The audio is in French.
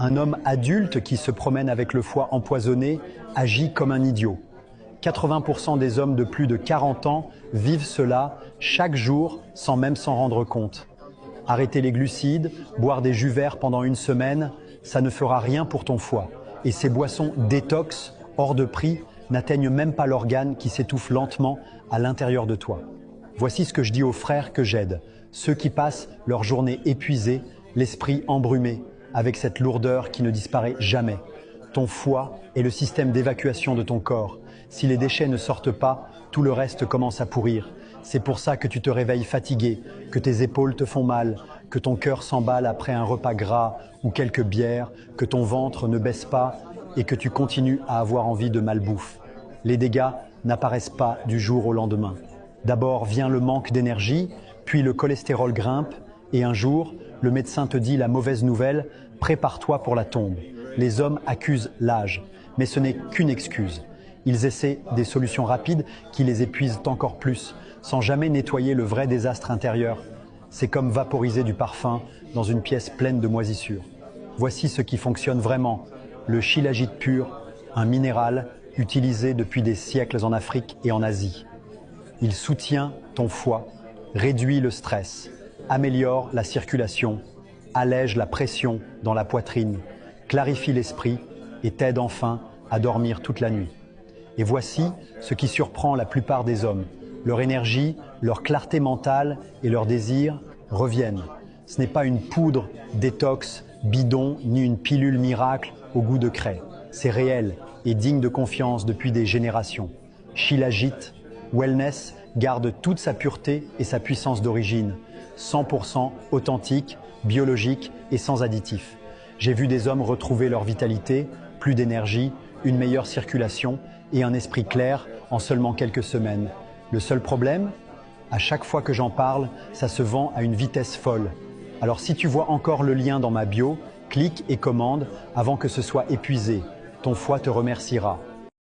Un homme adulte qui se promène avec le foie empoisonné agit comme un idiot. 80% des hommes de plus de 40 ans vivent cela chaque jour sans même s'en rendre compte. Arrêter les glucides, boire des jus verts pendant une semaine, ça ne fera rien pour ton foie. Et ces boissons détox, hors de prix, n'atteignent même pas l'organe qui s'étouffe lentement à l'intérieur de toi. Voici ce que je dis aux frères que j'aide, ceux qui passent leur journée épuisés, l'esprit embrumé, avec cette lourdeur qui ne disparaît jamais. Ton foie est le système d'évacuation de ton corps. Si les déchets ne sortent pas, tout le reste commence à pourrir. C'est pour ça que tu te réveilles fatigué, que tes épaules te font mal, que ton cœur s'emballe après un repas gras ou quelques bières, que ton ventre ne baisse pas et que tu continues à avoir envie de malbouffe. Les dégâts n'apparaissent pas du jour au lendemain. D'abord vient le manque d'énergie, puis le cholestérol grimpe et un jour, le médecin te dit la mauvaise nouvelle, prépare-toi pour la tombe. Les hommes accusent l'âge, mais ce n'est qu'une excuse. Ils essaient des solutions rapides qui les épuisent encore plus, sans jamais nettoyer le vrai désastre intérieur. C'est comme vaporiser du parfum dans une pièce pleine de moisissures. Voici ce qui fonctionne vraiment. Le shilajit pur, un minéral utilisé depuis des siècles en Afrique et en Asie. Il soutient ton foie, réduit le stress, améliore la circulation, allège la pression dans la poitrine, clarifie l'esprit et t'aide enfin à dormir toute la nuit. Et voici ce qui surprend la plupart des hommes. Leur énergie, leur clarté mentale et leurs désirs reviennent. Ce n'est pas une poudre détox, bidon, ni une pilule miracle au goût de craie. C'est réel et digne de confiance depuis des générations. Shilajit Wellness garde toute sa pureté et sa puissance d'origine. 100% authentique, biologique et sans additifs. J'ai vu des hommes retrouver leur vitalité, plus d'énergie, une meilleure circulation et un esprit clair en seulement quelques semaines. Le seul problème, à chaque fois que j'en parle, ça se vend à une vitesse folle. Alors si tu vois encore le lien dans ma bio, clique et commande avant que ce soit épuisé. Ton foie te remerciera.